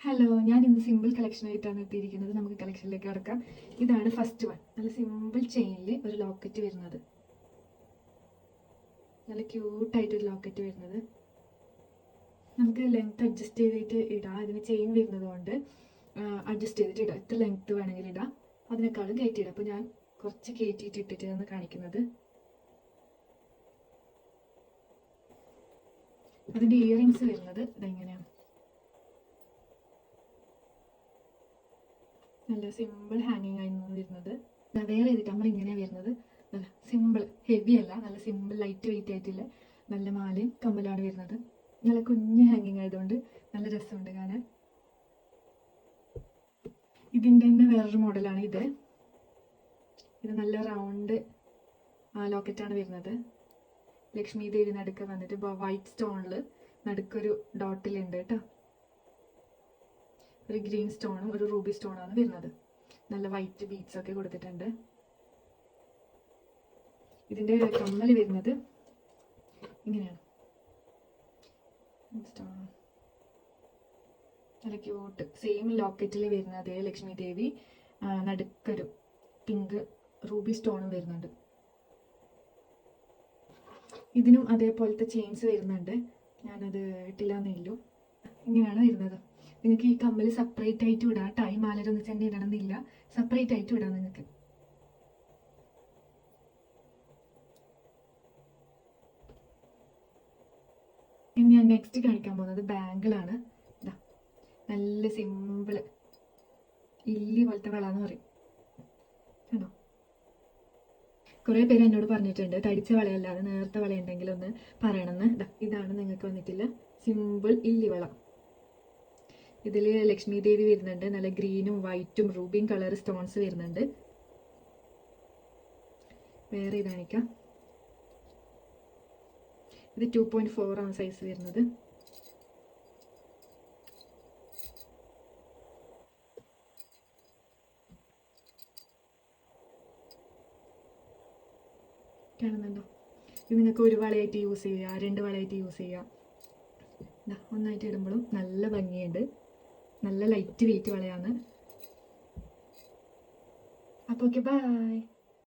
Hello, ഞാൻ ഇന്ന് simple collection ആയിട്ടാണ് എത്തിയിരിക്കുന്നത്. നമുക്ക് കളക്ഷനിലേക്ക് കടക്കാം. ഇതാണ് ഫസ്റ്റ് വൺ. നല്ല സിമ്പിൾ ചെയിനിൽ ഒരു ലോക്കറ്റ് വരുന്നത്, നല്ല ക്യൂട്ടായിട്ടൊരു ലോക്കറ്റ് വരുന്നത്. നമുക്ക് ലെങ്ത് അഡ്ജസ്റ്റ് ചെയ്തിട്ട് ഇടാം. അതിന് ചെയിൻ വരുന്നത് കൊണ്ട് അഡ്ജസ്റ്റ് ചെയ്തിട്ട് ഇടാം. എത്ര ലെങ്ത് വേണമെങ്കിൽ ഇടാം, അതിനേക്കാളും കയറ്റിയിടാം. അപ്പോൾ ഞാൻ കുറച്ച് കയറ്റിയിട്ട് ഇട്ടിട്ടാണ് കാണിക്കുന്നത്. അതിൻ്റെ ഇയറിങ്സ് വരുന്നത് ഇതെങ്ങനെയാണ്. നല്ല സിമ്പിൾ ഹാങ്ങിങ് ആയിരുന്നു വരുന്നത്. വേറെ ചെയ്തിട്ട് നമ്മൾ ഇങ്ങനെയാണ് വരുന്നത്. നല്ല സിമ്പിൾ, ഹെവി അല്ല, നല്ല സിമ്പിൾ ലൈറ്റ് വെയിറ്റ് ആയിട്ടില്ല നല്ല മാലയും കമ്മലാണ് വരുന്നത്. നല്ല കുഞ്ഞ് ഹാങ്ങിങ് ആയതുകൊണ്ട് നല്ല രസമുണ്ട് കാണാൻ. ഇതിൻ്റെ തന്നെ വേറൊരു മോഡലാണ് ഇത്. നല്ല റൗണ്ട് ലോക്കറ്റാണ് വരുന്നത്. ലക്ഷ്മി ദേവി നടുക്ക് വന്നിട്ട് വൈറ്റ് സ്റ്റോണിൽ നടുക്കൊരു ഡോട്ടിലുണ്ട് കേട്ടോ. ഒരു ഗ്രീൻ സ്റ്റോണും ഒരു റൂബി സ്റ്റോണാണ് വരുന്നത്. നല്ല വൈറ്റ് ബീഡ്സ് ഒക്കെ കൊടുത്തിട്ടുണ്ട്. ഇതിൻ്റെ കമ്മൽ വരുന്നത് ഇങ്ങനെയാണ്. നല്ല ക്യൂട്ട്, സെയിം ലോക്കറ്റിൽ വരുന്ന അതേ ലക്ഷ്മി ദേവി നടുക്കൊരു പിങ്ക് റൂബി സ്റ്റോണും വരുന്നുണ്ട്. ഇതിനും അതേപോലത്തെ ചെയിൻസ് വരുന്നുണ്ട്. ഞാനത് ഇട്ടില്ലാന്നേ ഉള്ളൂ. ഇങ്ങനെയാണ് വരുന്നത്. നിങ്ങൾക്ക് ഈ കമ്മൽ സെപ്പറേറ്റ് ആയിട്ട് വിടാം. ടൈം മാലരൊന്നും തന്നെ ഇടണമെന്നില്ല, സെപ്പറേറ്റ് ആയിട്ട് വിടാം നിങ്ങൾക്ക്. ഇനി ഞാൻ നെക്സ്റ്റ് കാണിക്കാൻ പോകുന്നത് ബാങ്കിളാണ്. നല്ല സിമ്പിൾ ഇല്ലി പോലത്തെ വളാന്ന് പറയും കേട്ടോ. കുറേ പേര് എന്നോട് പറഞ്ഞിട്ടുണ്ട് തടിച്ച വളയല്ലാതെ നേർത്ത വളയുണ്ടെങ്കിൽ ഒന്ന് പറയണമെന്ന്. ഇതാണ് നിങ്ങൾക്ക് വന്നിട്ടില്ല സിമ്പിൾ ഇല്ലി വള. ഇതിൽ ലക്ഷ്മി ദേവി വരുന്നുണ്ട്. നല്ല ഗ്രീനും വൈറ്റും റൂബിയും കളർ സ്റ്റോൺസ് വരുന്നുണ്ട്. വേറെ ഇതാണിക്കാം. ഇത് 2.4 ആണ് സൈസ് വരുന്നത്. കാണുന്നുണ്ടോ? ഇത് നിങ്ങൾക്ക് ഒരു വളയായിട്ട് യൂസ് ചെയ്യാം, 2 വളയായിട്ട് യൂസ് ചെയ്യാം. ഒന്നായിട്ട് ഇടുമ്പോഴും നല്ല ഭംഗിയുണ്ട്. നല്ല ലൈറ്റ് വെയിറ്റ് വളയാണ്. അപ്പോൾ ഓക്കെ, ബൈ.